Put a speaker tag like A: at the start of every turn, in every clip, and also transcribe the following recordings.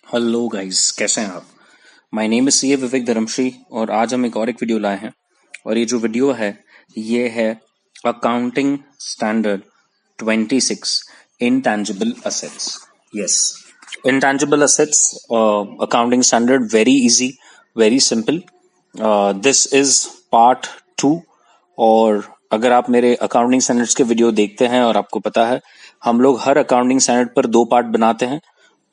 A: Hello guys, कैसे हैं आप। माय नेम इज सी ए विवेक धर्मश्री और आज हम एक वीडियो लाए हैं। और ये जो वीडियो है ये है accounting standard 26 intangible assets. Yes, intangible assets accounting standard, very easy, very simple. This is part 2। और अगर आप मेरे अकाउंटिंग स्टैंडर्ड्स के वीडियो देखते हैं और आपको पता है हम लोग हर अकाउंटिंग स्टैंडर्ड पर 2 पार्ट बनाते हैं।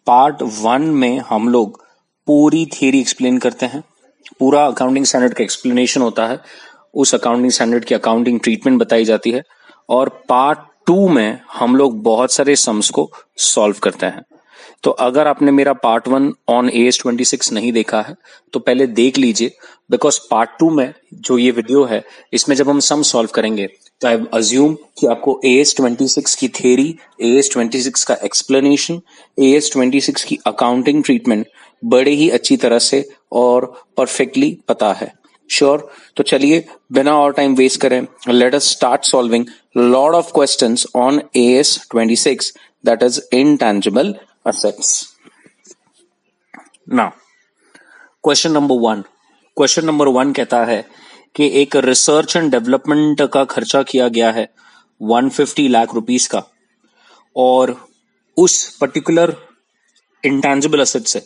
A: पार्ट 1 में हम लोग पूरी थियरी एक्सप्लेन करते हैं, पूरा अकाउंटिंग स्टैंडर्ड का एक्सप्लेनेशन होता है, उस अकाउंटिंग स्टैंडर्ड की अकाउंटिंग ट्रीटमेंट बताई जाती है। और पार्ट 2 में हम लोग बहुत सारे सम्स को सॉल्व करते हैं। तो अगर आपने मेरा पार्ट 1 ऑन AS26 नहीं देखा है तो पहले देख लीजिए, बिकॉज पार्ट 2 में जो ये वीडियो है इसमें जब हम सम सॉल्व करेंगे तो आई अज्यूम कि आपको AS26 की थ्योरी, AS26 का एक्सप्लेनेशन, AS26 की अकाउंटिंग ट्रीटमेंट बड़े ही अच्छी तरह से और परफेक्टली पता है। श्योर? तो चलिए बिना और टाइम वेस्ट करें, let us start solving lot of questions on AS26, that is intangible assets. Now, question number 1 कहता है कि एक रिसर्च एंड डेवलपमेंट का खर्चा किया गया है 150 लाख रुपीस का, और उस पर्टिकुलर इंटेंजिबल असेट से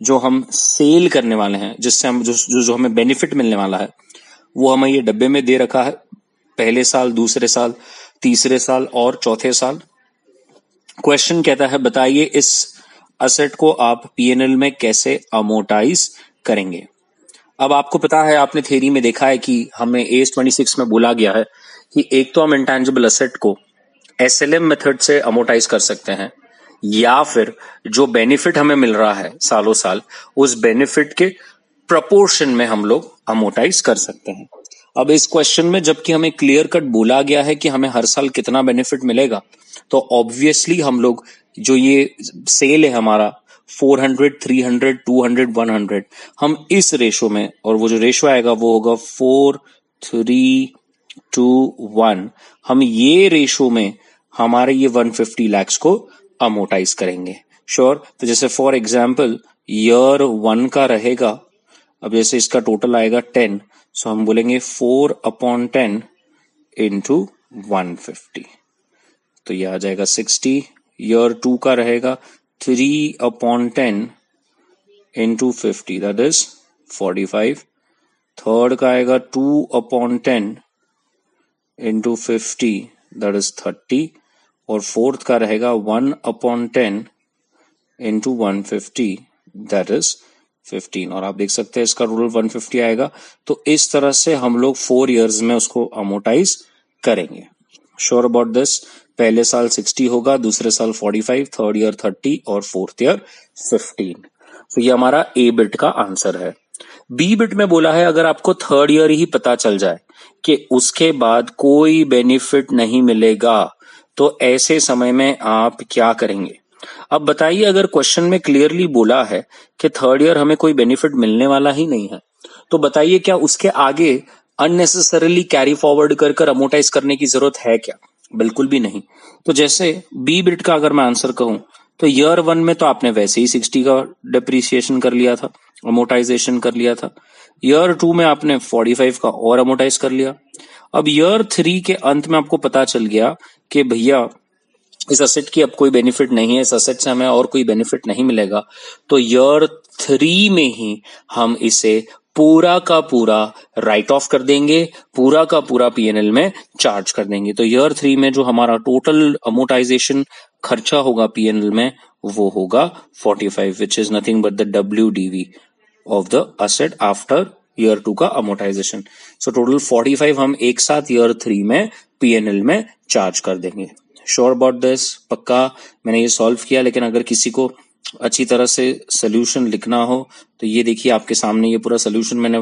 A: जो हम सेल करने वाले हैं, जिससे हम जो हमें बेनिफिट मिलने वाला है, वो हमें ये डब्बे में दे रखा है पहले साल, दूसरे साल, तीसरे साल और चौथे साल। क्वेश्चन कहता है बताइए इस असेट को आप P&L में कैसे अमोर्टाइज करेंगे। अब आपको पता है, आपने थ्योरी में देखा है कि हमें AS26 में बोला गया है कि एक तो हम इंटेंजिबल असेट को SLM मेथड से अमोर्टाइज कर सकते हैं, या फिर जो बेनिफिट हमें मिल रहा है सालों साल उस बेनिफिट के प्रपोर्शन में हम लोग अमोर्टाइज कर सकते हैं। अब इस क्वेश्चन में जबकि हमें क्लियर कट बोला गया है कि हमें हर साल कितना बेनिफिट मिलेगा, तो ऑब्वियसली हम लोग जो ये सेल है हमारा 400, 300, 200, 100, हम इस रेशो में, और वो जो रेशो आएगा वो होगा 4, 3, 2, 1, हम ये रेशो में हमारे ये 150 लैक्स को अमोर्टाइज करेंगे। श्योर? तो जैसे फॉर एग्जाम्पल ईयर 1 का रहेगा, अब जैसे इसका टोटल आएगा 10, सो हम बोलेंगे 4/10 इंटू 150, तो ये आ जाएगा 60। ईयर 2 का रहेगा 3/10 इंटू 50, दैट इज 45। थर्ड का आएगा 2/10 इंटू 50, दैट इज 30। और फोर्थ का रहेगा 1/10 इंटू 150, दैट इज 15। और आप देख सकते हैं इसका टोटल 150 आएगा। तो इस तरह से हम लोग 4 इयर्स में उसको अमोर्टाइज करेंगे। Sure about this? पहले साल 60 होगा, दूसरे साल 45, थर्ड ईयर 30 और फोर्थ ईयर 15। तो ये हमारा ए बिट का आंसर है। बी बिट में बोला है अगर आपको थर्ड ईयर ही पता चल जाए कि उसके बाद कोई बेनिफिट नहीं मिलेगा तो ऐसे समय में आप क्या करेंगे। अब बताइए, अगर क्वेश्चन में क्लियरली बोला है कि थर्ड ईयर हमें कोई बेनिफिट मिलने वाला ही नहीं है, तो बताइए क्या उसके आगे अननेसेसरीली कैरी फॉरवर्ड कर अमोर्टाइज करने की जरूरत है क्या? बिल्कुल भी नहीं। तो जैसे बी बिट का अगर मैं आंसर कहूं तो ईयर 1 में तो आपने वैसे ही 60 का डिप्रिसिएशन कर लिया था, अमोर्टाइजेशन कर लिया था। ईयर 2 में आपने 45 का और अमोर्टाइज कर लिया। अब ईयर 3 के अंत में आपको पता चल गया कि भैया इस असेट की अब कोई बेनिफिट नहीं है, इस असेट से हमें और कोई बेनिफिट नहीं मिलेगा, तो ईयर 3 में ही हम इसे पूरा का पूरा राइट ऑफ कर देंगे, पूरा का पूरा P&L में चार्ज कर देंगे। तो ईयर 3 में जो हमारा टोटल अमोर्टाइजेशन खर्चा होगा P&L में वो होगा 45, which is nothing but the WDV of the asset after year 2 का अमोर्टाइजेशन। सो टोटल 45 हम एक साथ ईयर 3 में P&L में चार्ज कर देंगे। Sure about this? पक्का? मैंने ये सॉल्व किया, लेकिन अगर किसी को अच्छी तरह से सोल्यूशन लिखना हो तो ये देखिए आपके सामने ये पूरा सोल्यूशन मैंने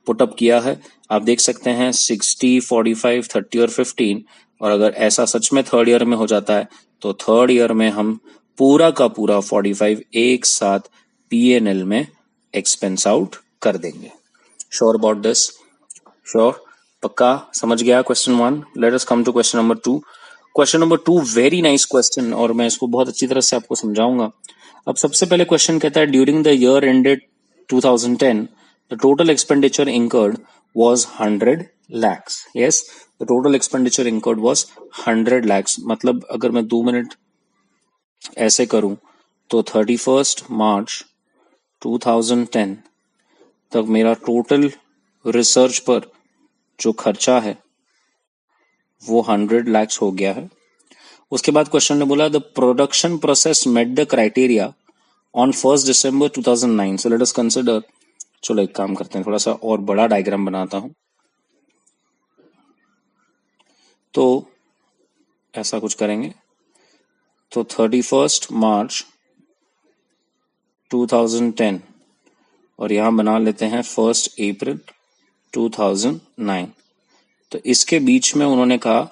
A: पुटअप किया है। आप देख सकते हैं 60, 45, 30 और 15। और अगर ऐसा सच में थर्ड ईयर में हो जाता है तो थर्ड ईयर में हम पूरा का पूरा 45 एक साथ P&L में एक्सपेंस आउट कर देंगे। Sure about this? श्योर? पक्का? समझ गया question 1? Let us come to question number 2। Question number 2 very nice question, और मैं इसको बहुत अच्छी तरह से आपको समझाऊंगा। अब सबसे पहले क्वेश्चन कहता है during the year ended 2010 the total expenditure incurred was 100 lakhs. Yes, the total expenditure incurred was 100 lakhs. मतलब अगर मैं 2 मिनट ऐसे करूं तो 31 मार्च 2010 तक मेरा टोटल रिसर्च पर जो खर्चा है वो 100 lakhs हो गया है. उसके बाद क्वेश्चन ने बोला the production process met the criteria on 1 December 2009. So let us consider. चलो एक काम करते हैं, थोड़ा सा और बड़ा डायग्राम बनाता हूं. तो ऐसा कुछ करेंगे. तो 31 मार्च 2010 और यहां बना लेते हैं 1 अप्रैल 2009. तो इसके बीच में उन्होंने कहा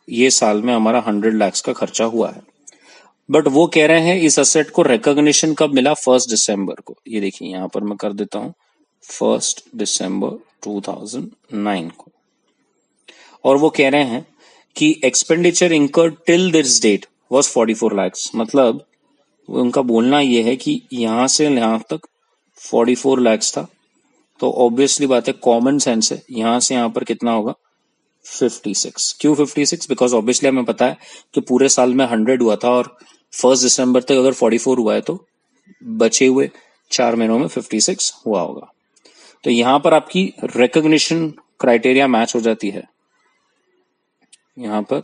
A: ये साल में हमारा 100 lakhs का खर्चा हुआ है. बट वो कह रहे हैं इस असेट को रिकॉग्निशन कब मिला? 1 दिसंबर को. ये देखिए यहां पर मैं कर देता हूं 1 दिसंबर 2009 को. और वो कह रहे हैं कि expenditure incurred till this date was 44 lakhs. मतलब उनका बोलना ये है कि यहां से यहां तक 44 lakhs था. तो ऑब्वियसली बात है, कॉमन सेंस है, यहां से यहां पर कितना होगा? 56. क्यों 56? बिकॉज ऑब्वियसली हमें पता है कि पूरे साल में 100 हुआ था और 1 दिसंबर तक अगर 44 हुआ है तो बचे हुए 4 महीनों में 56 हुआ होगा. तो यहां पर आपकी रिकॉग्निशन क्राइटेरिया मैच हो जाती है. यहां पर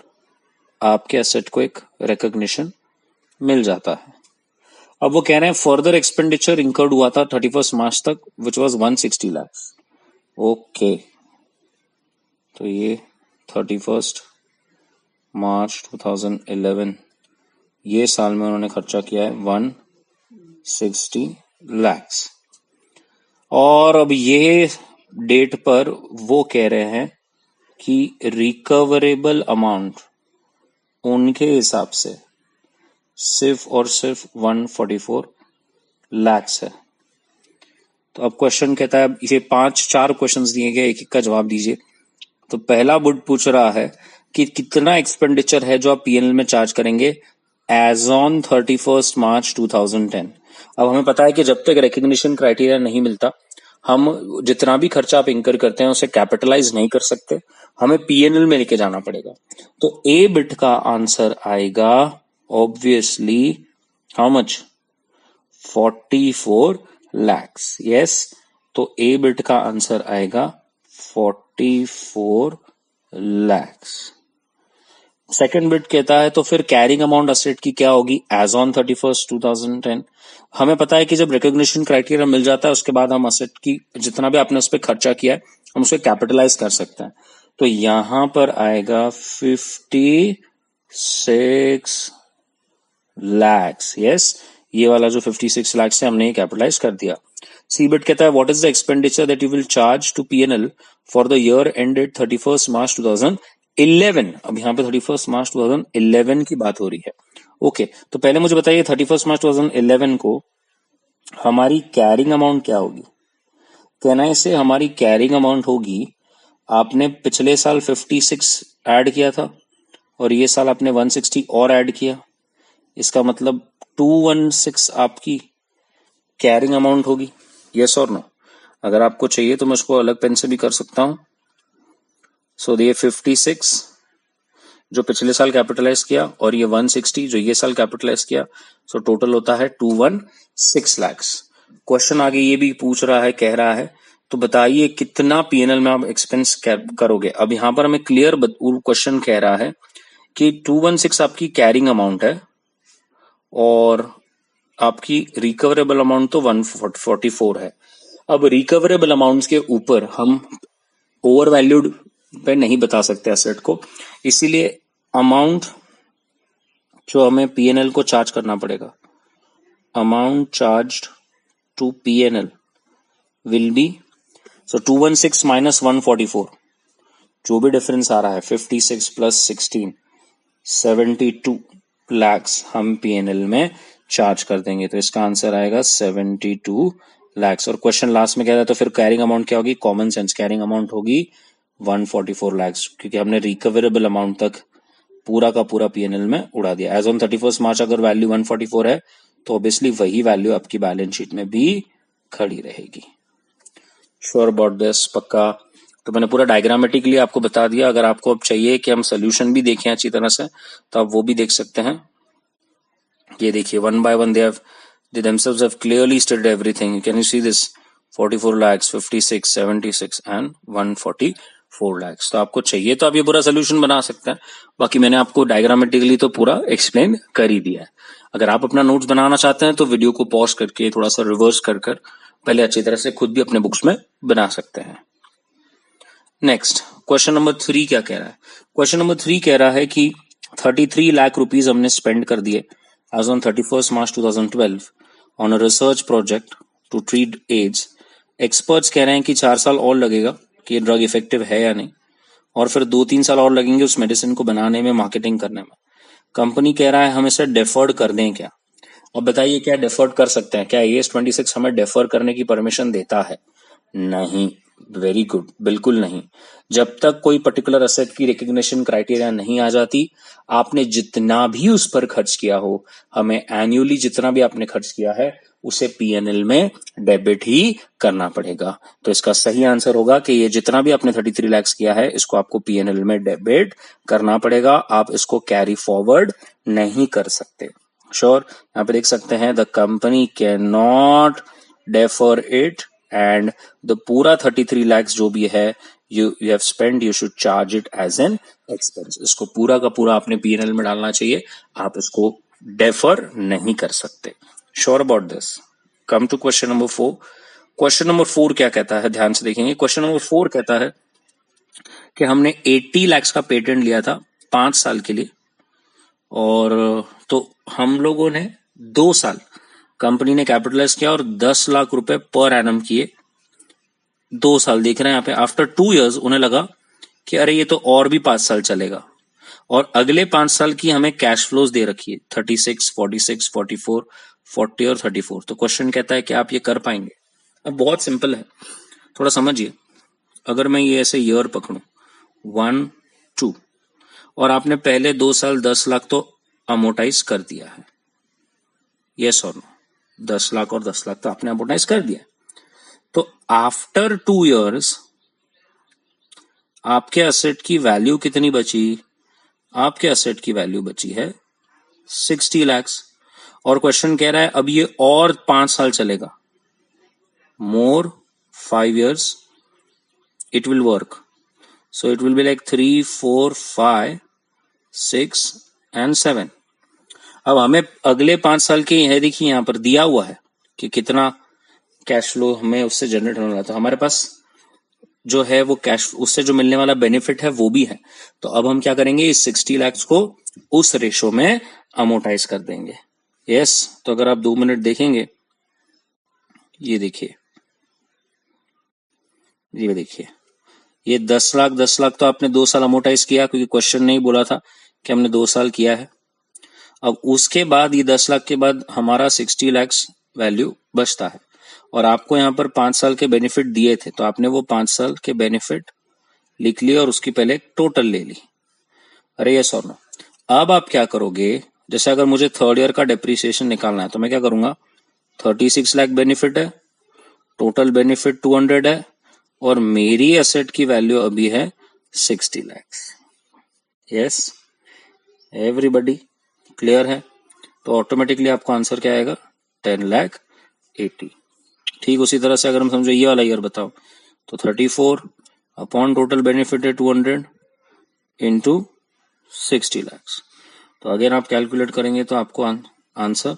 A: आपके एसेट को एक रिकॉग्निशन मिल जाता है. अब वो कह रहे हैं फर्दर एक्सपेंडिचर इंकर्ड हुआ था 31 मार्च तक विच वाज 160 lakhs. ओके, तो ये 31 मार्च 2011 ये साल में उन्होंने खर्चा किया है 160 lakhs. और अब ये डेट पर वो कह रहे हैं कि रिकवरेबल अमाउंट उनके हिसाब से सिर्फ और सिर्फ 144 lakhs है. तो अब क्वेश्चन कहता है, ये 4 क्वेश्चंस दिए गए, एक एक का जवाब दीजिए. तो पहला बुड पूछ रहा है कि कितना एक्सपेंडिचर है जो आप पीएनएल में चार्ज करेंगे एज ऑन 31 मार्च 2010. अब हमें पता है कि जब तक रिकॉग्निशन क्राइटेरिया नहीं मिलता हम जितना भी खर्चा आप इंकर करते हैं उसे कैपिटलाइज नहीं कर सकते, हमें पीएनएल में लेके जाना पड़ेगा. तो ए बिट का आंसर आएगा obviously how much? 44 lakhs. Yes, तो ए बिट का आंसर आएगा 44 lakhs. सेकंड बिट कहता है तो फिर कैरिंग अमाउंट असेट की क्या होगी एज ऑन 31 2010. हमें पता है कि जब रिकॉग्निशन क्राइटेरिया मिल जाता है उसके बाद हम असेट की जितना भी आपने उस पर खर्चा किया है हम उसे कैपिटलाइज कर सकते हैं. तो यहां पर आएगा 56 lakhs. यस, ये वाला जो 56 lakhs है हमने ये कैपिटलाइज कर दिया. सी बिट कहता है what is the expenditure that you will charge to PNL for the year ended 31 March 2011. अब यहाँ पे 31 मार्च 2011 की बात हो रही है. ओके, तो पहले मुझे बताइए 31 मार्च 2011 को हमारी कैरिंग अमाउंट क्या होगी? कहना है हमारी कैरिंग अमाउंट होगी, आपने पिछले साल 56 ऐड किया था और ये साल आपने 160 और ऐड किया, इसका मतलब 216 आपकी कैरिंग अमाउंट होगी. यस और नो? अगर आपको चाहिए तो मैं उसको अलग पेन से भी कर सकता हूं. सो ये 56 जो पिछले साल कैपिटलाइज किया और ये 160 जो ये साल कैपिटलाइज किया, सो टोटल होता है 216 lakhs. क्वेश्चन आगे ये भी पूछ रहा है, कह रहा है तो बताइए कितना पीएनएल में आप एक्सपेंस करोगे. अब यहां पर हमें क्लियर क्वेश्चन कह रहा है कि 216 आपकी कैरिंग अमाउंट है और आपकी रिकवरेबल अमाउंट तो 144 है. अब रिकवरेबल अमाउंट्स के ऊपर हम ओवर वैल्यूड पे नहीं बता सकते एसेट को, इसीलिए अमाउंट जो हमें पीएनएल को चार्ज करना पड़ेगा, amount charged to PNL will be 216 minus 144, जो भी डिफरेंस आ रहा है 56 प्लस 16 72 lakhs हम पीएनएल में चार्ज कर देंगे. तो इसका आंसर आएगा 72 lakhs. और क्वेश्चन लास्ट में कह रहा है तो फिर कैरिंग अमाउंट क्या होगी? कॉमन सेंस, कैरिंग अमाउंट होगी 144 lakhs, क्योंकि हमने रिकवरेबल अमाउंट तक पूरा का पूरा पीएनएल में उड़ा दिया. एज ऑन 31 मार्च अगर वैल्यू 144 है तो ऑब्वियसली वही वैल्यू आपकी बैलेंस शीट में भी खड़ी रहेगी। Sure about this? पक्का? तो मैंने पूरा डायग्रामेटिकली आपको बता दिया। अगर आपको अब चाहिए कि हम सोल्यूशन भी देखें अच्छी तरह से तो आप वो भी देख सकते हैं। ये देखिए, one by one they themselves have clearly stated everything. Can you see this? 44 lakhs, 56, 76 and 144 lakhs. तो आपको चाहिए तो आप ये पूरा सोल्यूशन बना सकते हैं। बाकी मैंने आपको डायग्रामेटिकली तो पूरा एक्सप्लेन कर ही दिया है। अगर आप अपना नोट्स बनाना चाहते हैं तो वीडियो को पॉज करके थोड़ा सा रिवर्स कर पहले अच्छी तरह से खुद भी अपने बुक्स में बना सकते हैं। नेक्स्ट क्वेश्चन नंबर 3 क्या कह रहा है? क्वेश्चन नंबर 3 कह रहा है कि 33 लाख रुपीज हमने स्पेंड कर दिए as on 31st March 2012 on a research project to treat AIDS. Experts कह रहे हैं कि 4 साल और लगेगा कि ये ड्रग इफेक्टिव है या नहीं, और फिर 2-3 साल और लगेंगे उस मेडिसिन को बनाने में, मार्केटिंग करने में। कंपनी कह रहा है हम इसे डेफर्ड कर दें क्या? अब बताइए क्या डेफर्ड कर सकते हैं? क्या AS 26 हमें डेफर करने की परमिशन देता है? नहीं। वेरी गुड, बिल्कुल नहीं। जब तक कोई पर्टिकुलर असेट की रिकग्निशन क्राइटेरिया नहीं आ जाती, आपने जितना भी उस पर खर्च किया हो, हमें एनुअली जितना भी आपने खर्च किया है उसे P&L में डेबिट ही करना पड़ेगा। तो इसका सही आंसर होगा कि ये जितना भी आपने 33 लाख किया है इसको आपको P&L में डेबिट करना पड़ेगा। आप इसको कैरी फॉरवर्ड नहीं कर सकते। श्योर? यहाँ पे देख सकते हैं the company can not defer it and the पूरा 33 lakhs जो भी है you have spent, you should charge it as an expense. इसको पूरा का पूरा आपने P&L में डालना चाहिए, आप इसको डेफर नहीं कर सकते। Sure about this? Come to question number 4। Question number 4 क्या कहता है, ध्यान से देखेंगे। क्वेश्चन नंबर 4 कहता है कि हमने 80 lakhs का पेटेंट लिया था 5 साल के लिए, और तो हम लोगों ने 2 साल कंपनी ने कैपिटलाइज किया और 10 लाख रुपए पर एनम किए। 2 साल देख रहे हैं यहाँ पे। आफ्टर 2 years उन्हें लगा कि अरे ये तो और भी 5 साल चलेगा, और अगले 5 साल की हमें कैश फ्लोज दे रखी है 36, 46, 44, 40 और 34। तो क्वेश्चन कहता है कि आप ये कर पाएंगे? अब बहुत सिंपल है, थोड़ा समझिए। अगर मैं ये ऐसे ईयर पकड़ूं 1, 2, और आपने पहले 2 साल 10 लाख तो अमोटाइज कर दिया है, यस और नो? 10 लाख और 10 लाख तो आपने अमोटाइज कर दिया। तो आफ्टर 2 years आपके असेट की वैल्यू कितनी बची? आपके असेट की वैल्यू बची है 60 lakhs, और क्वेश्चन कह रहा है अब ये और 5 साल चलेगा, मोर 5 years it will work, so it will be like 3, 4, 5, 6 and 7। अब हमें अगले 5 साल के यह देखिए यहाँ पर दिया हुआ है कि कितना कैश फ्लो हमें उससे जनरेट होने वाला, तो हमारे पास जो है वो कैश, उससे जो मिलने वाला बेनिफिट है वो भी है। तो अब हम क्या करेंगे, इस 60 lakhs को उस रेशो में अमोटाइज कर देंगे। यस, तो अगर आप 2 मिनट देखेंगे, ये देखिए, ये देखिए, ये 10 लाख 10 लाख तो आपने 2 साल अमोटाइज किया, क्योंकि क्वेश्चन नहीं बोला था कि हमने 2 साल किया है। अब उसके बाद ये 10 लाख के बाद हमारा 60 lakhs वैल्यू बचता है, और आपको यहाँ पर 5 साल के बेनिफिट दिए थे, तो आपने वो 5 साल के बेनिफिट लिख लिए और उसकी पहले टोटल ले ली। अरे यस और नो? अब आप क्या करोगे, जैसे अगर मुझे 3rd ईयर का डेप्रिसिएशन निकालना है तो मैं क्या करूंगा, 36 लाख बेनिफिट है, टोटल बेनिफिट 200 है, और मेरी एसेट की वैल्यू अभी है 60 lakhs। यस, एवरीबडी क्लियर है? तो ऑटोमेटिकली आपको आंसर क्या आएगा, 10,80,000। ठीक उसी तरह से अगर हम समझो ये वाला ईयर बताओ, तो 34 अपॉन टोटल बेनिफिट है 200 इंटू 60 lakhs। तो अगेन आप कैलकुलेट करेंगे तो आपको आंसर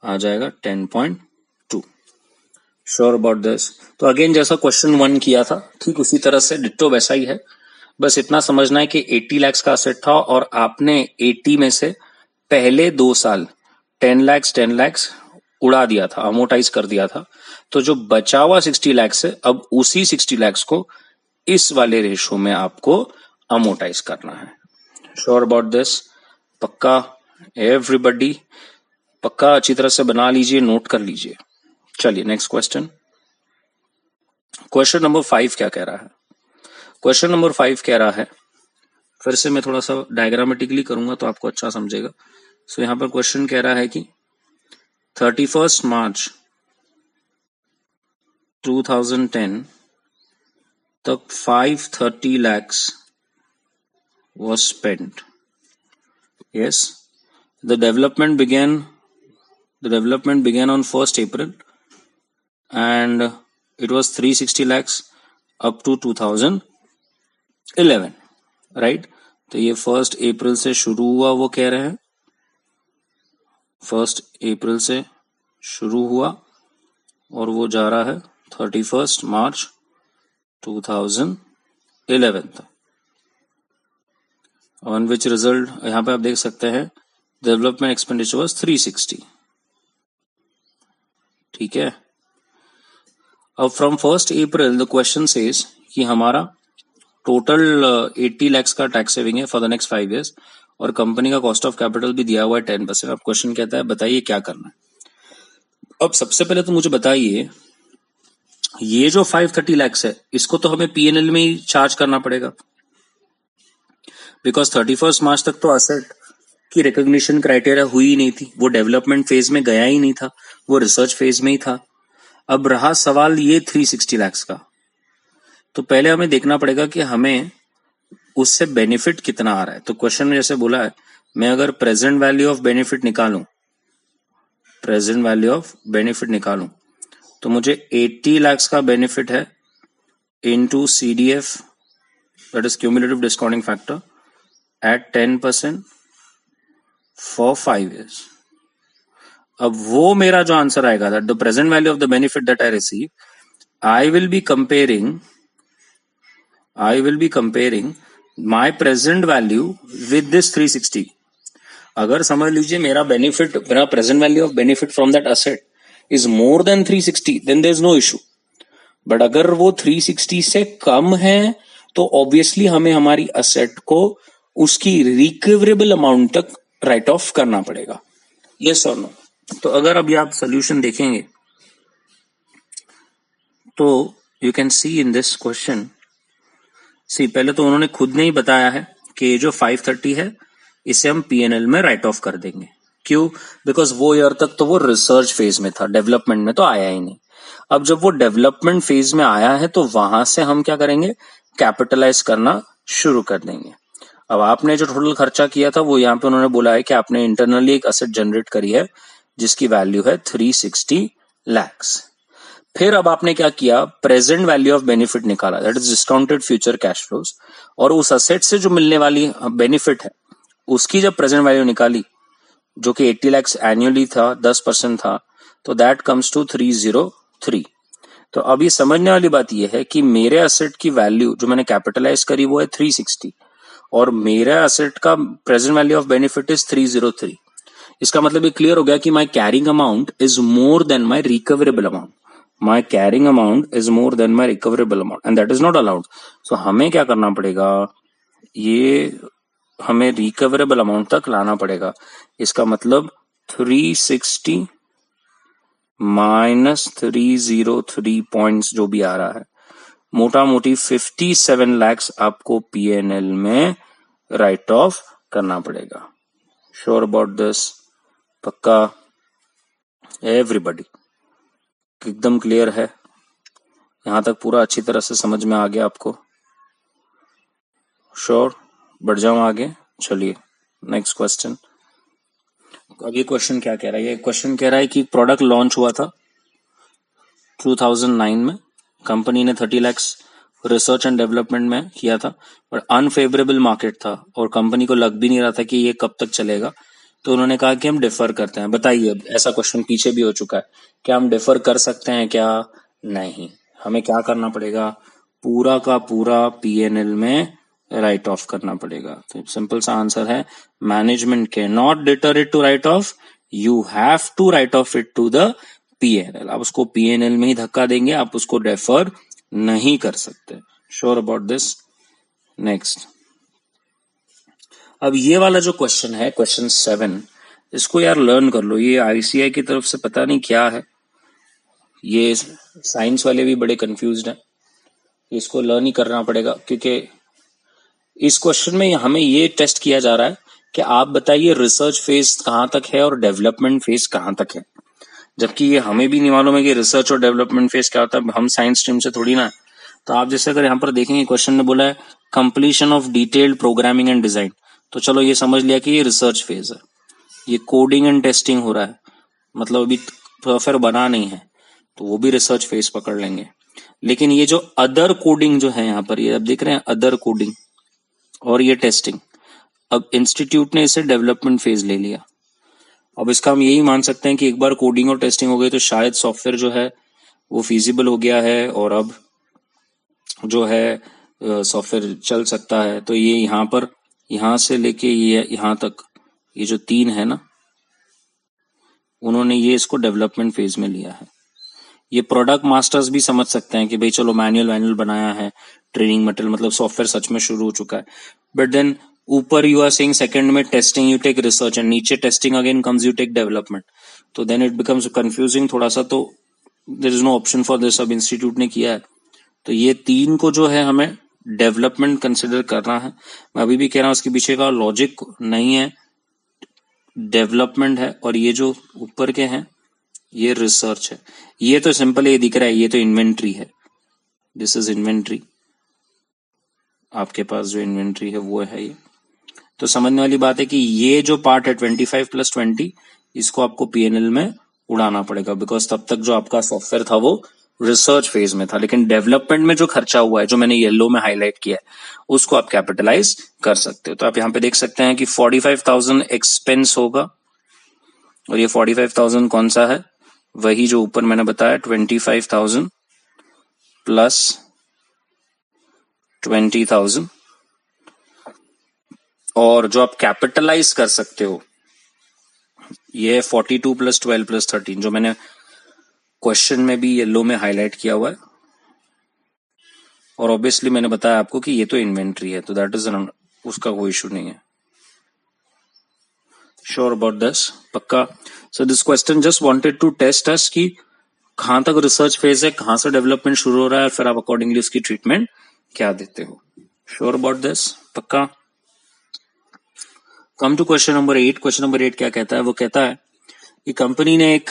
A: आ जाएगा 10.2। Sure about this? तो अगेन जैसा क्वेश्चन 1 किया था ठीक उसी तरह से डिट्टो वैसा ही है। बस इतना समझना है कि 80 lakhs का असेट था और आपने 80 में से पहले 2 साल 10 lakhs उड़ा दिया था, अमोटाइज कर दिया था। तो जो बचा हुआ 60 lakhs है, अब उसी 60 lakhs को इस वाले रेशो में आपको अमोटाइज करना है। Sure about this? पक्का? एवरीबडी पक्का अच्छी तरह से बना लीजिए, नोट कर लीजिए। चलिए नेक्स्ट क्वेश्चन। क्वेश्चन नंबर 5 क्या कह रहा है? क्वेश्चन नंबर 5 कह रहा है, फिर से मैं थोड़ा सा डायग्रामेटिकली करूंगा तो आपको अच्छा समझेगा। सो यहाँ पर क्वेश्चन कह रहा है कि 31st March 2010 तक 530 lakhs was spent. Yes, the development began on 1st April and it was 360 lakhs up to 2011, right? तो ये 1st April से शुरू हुआ, वो कह रहे हैं 1st April से शुरू हुआ और वो जा रहा है 31st March 2011 तक, ऑन विच रिजल्ट यहाँ पे आप देख सकते हैं डेवलपमेंट एक्सपेंडिचर वाज 360. ठीक है. अब from 1st April the question says कि हमारा टोटल 80 lakhs का टैक्स सेविंग है फॉर द नेक्स्ट 5 years और कंपनी का कॉस्ट ऑफ कैपिटल भी दिया हुआ है 10%. अब क्वेश्चन कहता है बताइए क्या करना है. अब सबसे पहले तो मुझे बताइए ये जो 530 lakhs है इसको तो हमें P&L में ही चार्ज करना पड़ेगा, बिकॉज 31st मार्च तक तो असेट की रिकॉग्निशन क्राइटेरिया हुई ही नहीं थी, वो डेवलपमेंट फेज में गया ही नहीं था, वो रिसर्च फेज में ही था. अब रहा सवाल ये 360 lakhs का, तो पहले हमें देखना पड़ेगा कि हमें उससे बेनिफिट कितना आ रहा है. तो क्वेश्चन में जैसे बोला है, मैं अगर प्रेजेंट वैल्यू ऑफ बेनिफिट निकालूं तो मुझे 80 lakhs का बेनिफिट है into CDF, that is cumulative discounting factor at 10% for 5 years. अब वो मेरा जो आंसर आएगा, that the present value of the benefit that I receive, I will be comparing my present value with this 360. अगर समझ लीजिए मेरा present value of benefit from that asset is more than 360, then there is no issue. But अगर वो 360 से कम है तो obviously हमें हमारी असेट को उसकी रिकवरेबल अमाउंट तक राइट ऑफ करना पड़ेगा. यस और नो. तो अगर अभी आप सोल्यूशन देखेंगे तो you can see in this question, see पहले तो उन्होंने खुद ने ही बताया है कि ये जो 530 है इसे हम P&L में राइट ऑफ कर देंगे. क्यों? बिकॉज वो ईयर तक तो वो रिसर्च फेज में था, डेवलपमेंट में तो आया ही नहीं. अब जब वो डेवलपमेंट फेज में आया है तो वहां से हम क्या करेंगे, कैपिटलाइज करना शुरू कर देंगे. अब आपने जो टोटल खर्चा किया था वो यहाँ पे उन्होंने बोला है कि आपने इंटरनली एक असेट जनरेट करी है जिसकी वैल्यू है 360 lakhs. फिर अब आपने क्या किया, प्रेजेंट वैल्यू ऑफ बेनिफिट निकाला, that is discounted future cash flows, और उस असेट से जो मिलने वाली बेनिफिट है उसकी जब प्रेजेंट वैल्यू निकाली जो कि 80 lakhs एनुअली था, 10% था, तो दैट कम्स टू 303. तो अभी समझने वाली बात यह है कि मेरे असेट की वैल्यू जो मैंने कैपिटलाइज करी वो है 360 और मेरा असेट का present value of benefit is 303. इसका मतलब ये क्लियर हो गया कि my carrying amount is more than my recoverable amount. My carrying amount is more than my recoverable amount and that is not allowed. So हमें क्या करना पड़ेगा, ये हमें रिकवरेबल अमाउंट तक लाना पड़ेगा. इसका मतलब 360 माइनस 303 पॉइंट्स जो भी आ रहा है, मोटा मोटी 57 lakhs आपको P&L में राइट ऑफ करना पड़ेगा. Sure about this? पक्का? एवरीबॉडी एकदम क्लियर है? यहां तक पूरा अच्छी तरह से समझ में आ गया आपको? श्योर? बढ़ जाऊं आगे? चलिए नेक्स्ट क्वेश्चन. अब ये क्वेश्चन क्या कह रहा है, ये क्वेश्चन कह रहा है कि प्रोडक्ट लॉन्च हुआ था 2009 में, कंपनी ने 30 lakhs रिसर्च एंड डेवलपमेंट में किया था, पर अनफेवरेबल मार्केट था और कंपनी को लग भी नहीं रहा था कि ये कब तक चलेगा, तो उन्होंने कहा कि हम डिफर करते हैं. बताइए, अब ऐसा क्वेश्चन पीछे भी हो चुका है, क्या हम डिफर कर सकते हैं क्या? नहीं. हमें क्या करना पड़ेगा, पूरा का पूरा P&L में राइट ऑफ करना पड़ेगा. तो सिंपल सा आंसर है, management can not deter it to write off, you have to write off it to the P&L. आप उसको P&L में ही धक्का देंगे, आप उसको डेफर नहीं कर सकते. Sure about this? नेक्स्ट. अब ये वाला जो क्वेश्चन है, क्वेश्चन 7, इसको यार लर्न कर लो. ये ICI की तरफ से पता नहीं क्या है, ये साइंस वाले भी बड़े कंफ्यूज्ड हैं. इसको लर्न ही करना पड़ेगा, क्योंकि इस क्वेश्चन में हमें ये टेस्ट किया जा रहा है कि आप बताइए रिसर्च फेज कहां तक है और डेवलपमेंट फेज कहां तक है. जबकि ये हमें भी नहीं मालूम है कि रिसर्च और डेवलपमेंट फेज क्या होता है, हम साइंस स्ट्रीम से थोड़ी ना। तो आप जैसे अगर यहाँ पर देखेंगे क्वेश्चन ने बोला है completion of detailed programming and design, तो चलो ये समझ लिया कि ये रिसर्च फेज है, ये कोडिंग एंड टेस्टिंग हो रहा है, मतलब अभी सॉफ्टवेयर बना नहीं है, तो वो भी रिसर्च फेज पकड़ लेंगे। लेकिन ये जो अदर कोडिंग जो है यहाँ पर, ये आप देख रहे हैं अदर कोडिंग और ये टेस्टिंग, अब इंस्टीट्यूट ने इसे डेवलपमेंट फेज ले लिया। अब इसका हम यही मान सकते हैं कि एक बार कोडिंग और टेस्टिंग हो गई तो शायद सॉफ्टवेयर जो है वो फीजिबल हो गया है और अब जो है सॉफ्टवेयर चल सकता है। तो ये यहाँ पर, यहाँ से लेके ये यहाँ तक, ये जो 3 है ना, उन्होंने ये इसको डेवलपमेंट फेज में लिया है। ये प्रोडक्ट मास्टर्स भी समझ सकते हैं कि भाई चलो मैनुअल बनाया है, ट्रेनिंग मटेरियल, मतलब सॉफ्टवेयर सच में शुरू हो चुका है। बट देन ऊपर यू आर सेइंग सेकंड में testing you take research and नीचे testing again comes you take development, तो देन इट बिकम्स कंफ्यूजिंग थोड़ा सा। तो there is no option for this, अब इंस्टीट्यूट ने किया है। तो ये 3 को जो है हमें डेवलपमेंट कंसिडर करना है। मैं अभी भी कह रहा हूं उसके पीछे का लॉजिक नहीं है, डेवलपमेंट है, और ये जो ऊपर के हैं ये रिसर्च है। ये तो सिंपल ये दिख रहा है, ये तो इन्वेंट्री है, दिस इज इन्वेंट्री, आपके पास जो इन्वेंट्री है वो है ये। तो समझने वाली बात है कि ये जो पार्ट है 25 + 20, इसको आपको पीएनएल में उड़ाना पड़ेगा, बिकॉज तब तक जो आपका सॉफ्टवेयर था वो रिसर्च फेज में था। लेकिन डेवलपमेंट में जो खर्चा हुआ है, जो मैंने येलो में हाईलाइट किया है, उसको आप कैपिटलाइज कर सकते हो। तो आप यहाँ पे देख सकते हैं कि 45,000 एक्सपेंस होगा, और ये 45,000 कौन सा है, वही जो ऊपर मैंने बताया 25,000 + 20,000, और जो आप कैपिटलाइज कर सकते हो ये 42 + 12 + 13, जो मैंने क्वेश्चन में भी येलो में हाईलाइट किया हुआ है। और ऑब्वियसली मैंने बताया आपको कि ये तो इन्वेंट्री है, तो दैट इज उसका कोई इशू नहीं है। श्योर अबाउट दिस, पक्का। So this question just wanted to test us कि कहां तक रिसर्च फेज है, कहां से डेवलपमेंट शुरू हो रहा है, और फिर आप अकॉर्डिंगली उसकी ट्रीटमेंट क्या देते हो। श्योर अबाउट दिस, पक्का। Come to question number 8। Question number 8 क्या कहता है, वो कहता है कि कंपनी ने एक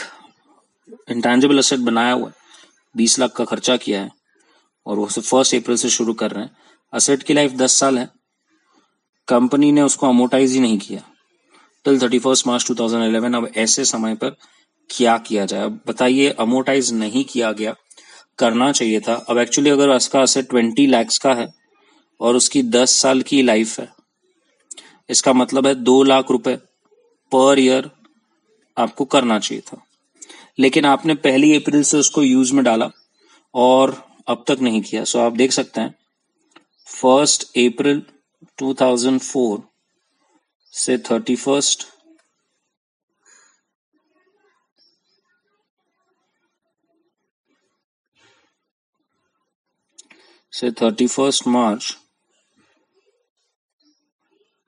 A: इंटेंजिबल एसेट बनाया हुआ है, 20 लाख का खर्चा किया है, और वो 1 अप्रैल से शुरू कर रहे हैं। एसेट की लाइफ 10 साल है, कंपनी ने उसको अमोटाइज ही नहीं किया टिल 31 मार्च 2011। अब ऐसे समय पर क्या किया जाए, अब बताइए। अमोटाइज नहीं किया गया, करना चाहिए था। अब एक्चुअली अगर उसका एसेट 20 लाख का है और उसकी 10 साल की लाइफ है, इसका मतलब है 2 लाख रुपए पर ईयर आपको करना चाहिए था। लेकिन आपने 1 अप्रैल से उसको यूज में डाला और अब तक नहीं किया। सो आप देख सकते हैं 1 अप्रैल 2004 से 31 मार्च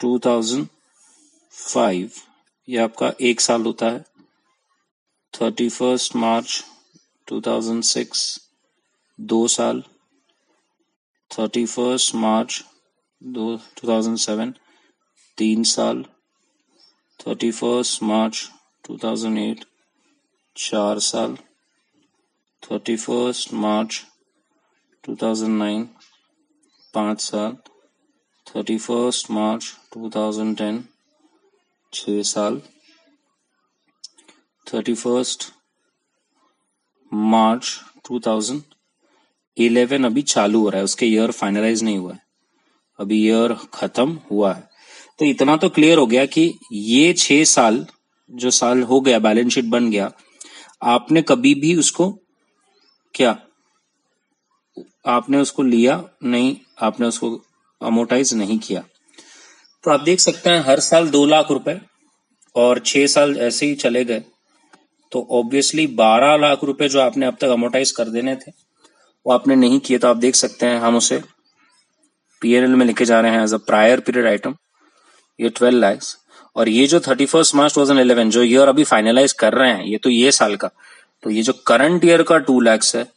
A: 2005, ये आपका 1 साल होता है। 31 मार्च 2006 2 साल, 31 मार्च 2007 3 साल, 31 मार्च 2008 4 साल, 31 मार्च 2009 5 साल, 31 मार्च 2010 6 साल, 31 मार्च 2011 अभी चालू हो रहा है, उसके ईयर फाइनलाइज नहीं हुआ है, अभी ईयर खत्म हुआ है। तो इतना तो क्लियर हो गया कि ये 6 साल जो साल हो गया, बैलेंस शीट बन गया, आपने कभी भी उसको क्या, आपने उसको लिया नहीं, आपने उसको अमोटाइज नहीं किया। तो आप देख सकते हैं हर साल 2 लाख रुपए और 6 साल ऐसे ही चले गए, तो ऑब्वियसली 12 लाख रुपए जो आपने अब तक अमोटाइज कर देने थे वो आपने नहीं किए। तो आप देख सकते हैं हम उसे पीएनएल में लिखे जा रहे हैं as a prior period item, ये 12 लाख। और ये जो 31 मार्च 2011 जो ईयर अभी फाइनलाइज कर रहे हैं, ये तो ये साल का, तो ये जो करंट ईयर का 2 लाख है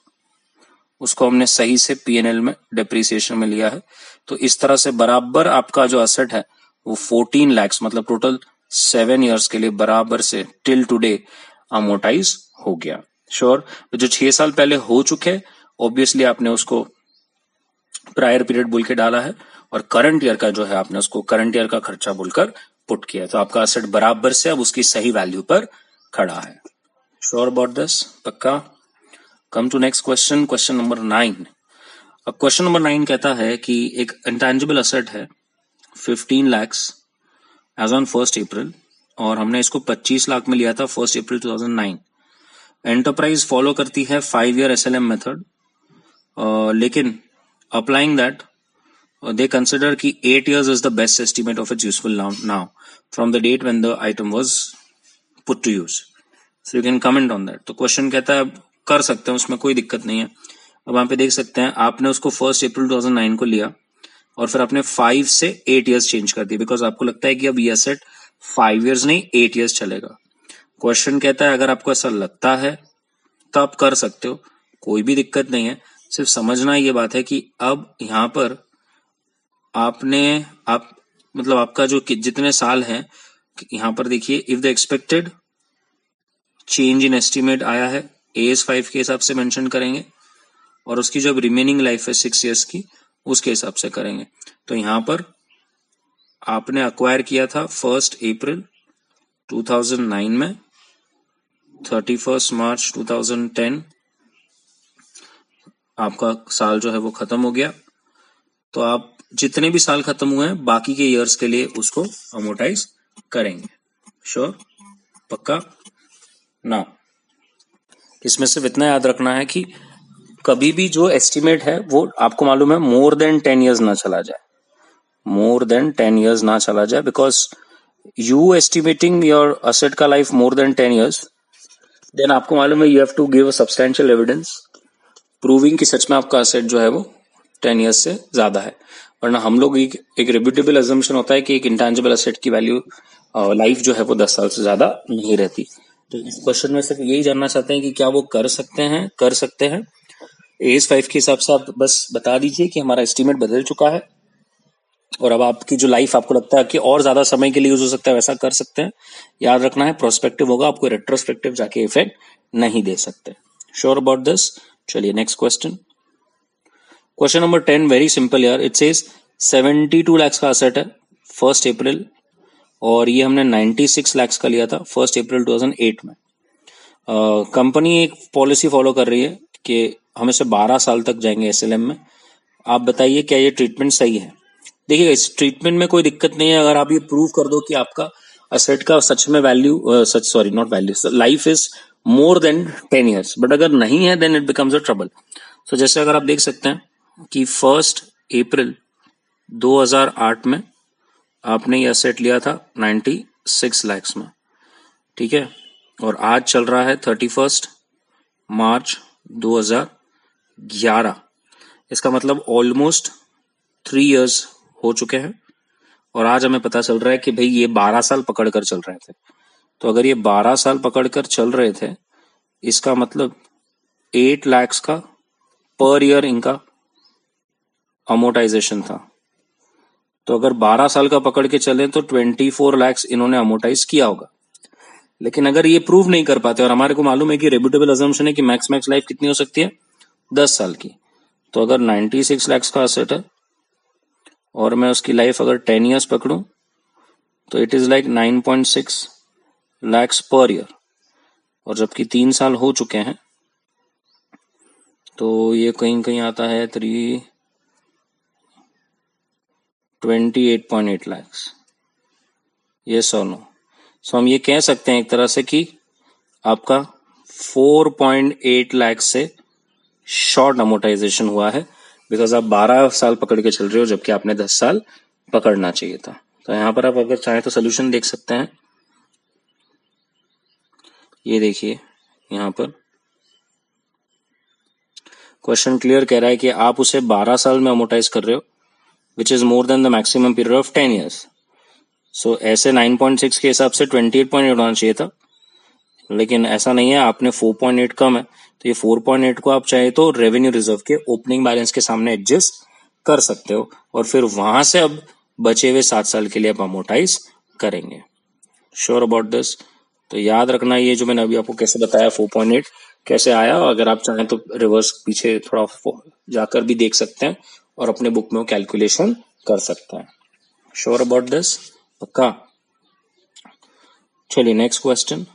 A: उसको हमने सही से पीएनएल में डेप्रिसिएशन में लिया है। तो इस तरह से बराबर आपका जो एसेट है वो 14 लाख, मतलब टोटल 7 इयर्स के लिए बराबर से टिल टुडे अमोटाइज हो गया। श्योर, जो 6 साल पहले हो चुके ऑब्वियसली आपने उसको प्रायर पीरियड बोल के डाला है, और करंट ईयर का जो है आपने उसको करंट ईयर का खर्चा बोलकर पुट किया, तो आपका असेट बराबर से अब उसकी सही वैल्यू पर खड़ा है। Sure about this? पक्का? Come to next question, question number 9। अब क्वेश्चन नंबर 9 कहता है कि एक इंटेंजिबल असेट है 15 lakhs एज ऑन 1 अप्रैल, और हमने इसको 25 लाख में लिया था 1 अप्रैल 2009। एंटरप्राइज फॉलो करती है 5 year SLM मेथड, लेकिन अप्लाइंग दैट they consider कि 8 years is the best estimate of its useful now from the date when the item was put to use. So you can comment on that. तो question कहता है कर सकते हैं, उसमें कोई दिक्कत नहीं है। अब वहां पे देख सकते हैं आपने उसको 1 अप्रैल 2009 को लिया और फिर आपने 5 से 8 years चेंज कर दिया, बिकॉज आपको लगता है कि अब ये सेट 5 years नहीं 8 years चलेगा। क्वेश्चन कहता है अगर आपको ऐसा लगता है तो आप कर सकते हो, कोई भी दिक्कत नहीं है। सिर्फ समझना ये बात है कि अब यहाँ पर मतलब आपका जो जितने साल हैं यहाँ पर देखिए, if the expected change in estimate आया है AS5 के हिसाब से मेंशन करेंगे, और उसकी जो रिमेनिंग लाइफ है 6 years की उसके हिसाब से करेंगे। तो यहाँ पर आपने अक्वायर किया था 1 अप्रैल 2009 में, 31 मार्च 2010 आपका साल जो है वो खत्म हो गया। तो आप जितने भी साल खत्म हुए हैं बाकी के ईयर्स के लिए उसको अमोर्टाइज करेंगे। श्योर? पक्का? ना, इसमें सिर्फ इतना याद रखना है कि कभी भी जो एस्टिमेट है वो आपको मालूम है मोर देन 10 years ना चला जाए, मोर देन 10 years ना चला जाए, because you estimating your asset का life more than 10 years, then आपको मालूम है you have to give a substantial evidence proving कि सच में आपका असेट जो है वो 10 years से ज्यादा है। वरना हम लोग एक रेप्यूटेबल अजम्पशन होता है कि एक इंटेंजिबल असेट की वैल्यू लाइफ जो है वो 10 साल से ज्यादा नहीं रहती। तो इस क्वेश्चन में सिर्फ यही जानना चाहते हैं कि क्या वो कर सकते हैं। AS5 के हिसाब से आप बस बता दीजिए कि हमारा एस्टिमेट बदल चुका है और अब आपकी जो लाइफ आपको लगता है कि और ज्यादा समय के लिए यूज हो सकता है, वैसा कर सकते हैं। याद रखना है प्रोस्पेक्टिव होगा, आपको रेट्रोस्पेक्टिव जाके इफेक्ट नहीं दे सकते। Sure about this? चलिए next question, question number 10, very simple यार। इट सेज 72 lakhs का असेट है 1 अप्रैल, और ये हमने 96 lakhs का लिया था 1 अप्रैल 2008 में। कंपनी एक पॉलिसी फॉलो कर रही है कि हम इसे 12 साल तक जाएंगे SLM में। आप बताइए क्या ये ट्रीटमेंट सही है? देखिए इस ट्रीटमेंट में कोई दिक्कत नहीं है अगर आप ये प्रूव कर दो कि आपका असेट का सच में life is more than 10 years, but अगर नहीं है then it becomes a trouble. So जैसे अगर आप देख सकते हैं कि 1 अप्रैल 2008 में आपने ये असेट लिया था 96 lakhs में, ठीक है, और आज चल रहा है 31 मार्च 2011। इसका मतलब ऑलमोस्ट 3 years हो चुके हैं, और आज हमें पता चल रहा है कि भाई ये 12 साल पकड़ कर चल रहे थे। तो अगर ये 12 साल पकड़ कर चल रहे थे, इसका मतलब 8 lakhs का पर ईयर इनका अमोर्टाइजेशन था। तो अगर 12 साल का पकड़ के चले तो 24 lakhs इन्होंने अमोर्टाइज किया होगा। लेकिन अगर ये प्रूव नहीं कर पाते, और हमारे को मालूम है कि रेप्यूटेबल अजम्पशन है कि मैक्स लाइफ कितनी हो सकती है 10 साल की, तो अगर 96 lakhs का असेट है और मैं उसकी लाइफ अगर 10 years पकड़ूं तो it is like 9.6 lakhs per year, और जबकि 3 साल हो चुके हैं तो ये कहीं कहीं आता है 28.8 lakhs। ये नो। सो हम ये कह सकते हैं एक तरह से कि आपका 4.8 lakhs से शॉर्ट अमोर्टाइजेशन हुआ है, बिकॉज आप 12 साल पकड़ के चल रहे हो जबकि आपने 10 साल पकड़ना चाहिए था। तो यहाँ पर आप अगर चाहें तो सोल्यूशन देख सकते हैं। ये देखिए यहाँ पर क्वेश्चन क्लियर कह रहा है कि आप उसे 12 साल में अमोर्टाइज कर रहे हो, which is more then the maximum period of 10 years। सो ऐसे 9.6 के हिसाब से 28.8 होना चाहिए था, लेकिन ऐसा नहीं है, आपने 4.8 कम है, तो ये 4.8 को आप चाहे तो रेवेन्यू रिजर्व के ओपनिंग बैलेंस के सामने एडजस्ट कर सकते हो, और फिर वहां से अब बचे हुए 7 साल के लिए आप अमोर्टाइज करेंगे। Sure about this? तो याद रखना ये जो मैंने अभी आपको कैसे बताया 4.8 कैसे आया, अगर आप चाहें तो रिवर्स पीछे थोड़ा जाकर भी देख सकते हैं और अपने बुक में वो कैलकुलेशन कर सकते हैं। Sure about this? पक्का? चलिए नेक्स्ट क्वेश्चन।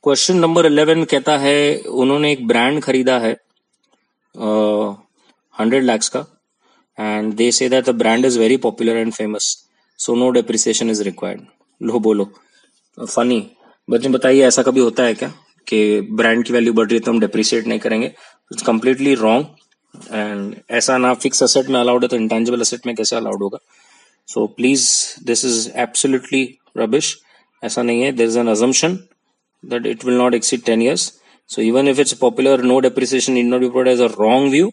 A: क्वेश्चन नंबर 11 कहता है उन्होंने एक ब्रांड खरीदा है 100 lakhs का, and they say that the brand is very popular and famous, so no depreciation is required. लो बोलो, फनी। बच्चे बताइए ऐसा कभी होता है क्या कि ब्रांड की वैल्यू बढ़ रही है तो हम डेप्रिसिएट नहीं करेंगे? इट्स कम्प्लीटली रॉन्ग, एंड ऐसा ना फिक्स असेट में अलाउड है तो इंटेंजिबल असेट में कैसे अलाउड होगा? So please, this is absolutely rubbish. ऐसा नहीं है, there is an assumption that it will not exceed 10 years. So even if it's popular, no depreciation need not be put as a wrong view.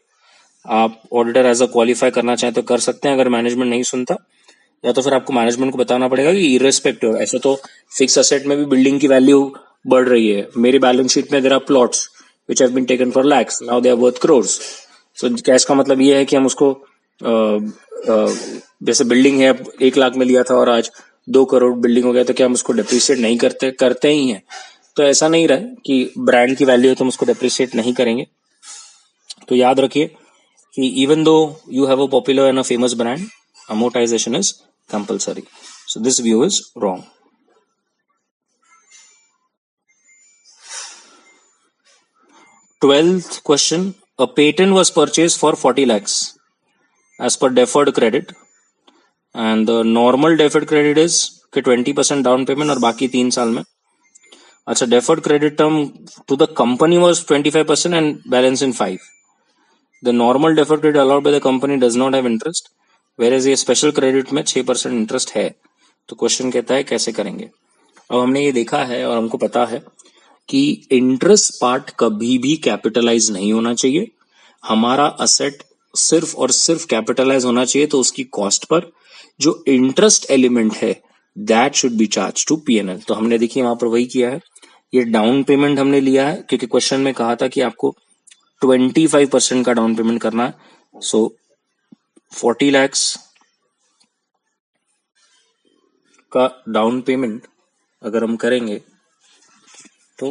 A: आप auditor as a qualify करना चाहें तो कर सकते हैं अगर मैनेजमेंट नहीं सुनता, या तो फिर आपको मैनेजमेंट को बताना पड़ेगा कि इरेस्पेक्टिव, ऐसे तो फिक्स असेट में भी बिल्डिंग की वैल्यू बढ़ रही है। मेरी बैलेंस शीट में there are plots which have been taken for lakhs, now they are worth crores. So cash का मतलब ये है कि हम उसको जैसे बिल्डिंग है 1 लाख में लिया था और आज 2 करोड़ बिल्डिंग हो गया, तो क्या हम उसको डेप्रिसिएट नहीं करते ही हैं? तो ऐसा नहीं रहा कि ब्रांड की वैल्यू है तो हम उसको डेप्रिसिएट नहीं करेंगे। तो याद रखिए कि even though you have a popular and a famous brand, amortization is compulsory. So this view is wrong. 12th question. A patent was purchased for 40 lakhs as per deferred credit, and the normal deferred credit is कि 20% down payment और बाकी 3 साल में। अच्छा, deferred credit term to the company was 25% and balance in 5. The normal deferred credit allowed by the company does not have interest, whereas ये special credit में 6% interest है। तो क्वेश्चन कहता है कैसे करेंगे? अब हमने ये देखा है और हमको पता है कि इंटरेस्ट पार्ट कभी भी कैपिटलाइज नहीं होना चाहिए। हमारा असेट सिर्फ और सिर्फ कैपिटलाइज होना चाहिए, तो उसकी कॉस्ट पर जो इंटरेस्ट एलिमेंट है that should be charge to PNL. तो हमने देखिए वहां पर वही किया है, ये डाउन पेमेंट हमने लिया है क्योंकि क्वेश्चन में कहा था कि आपको 25% का डाउन पेमेंट करना है। सो 40 lakhs का डाउन पेमेंट अगर हम करेंगे तो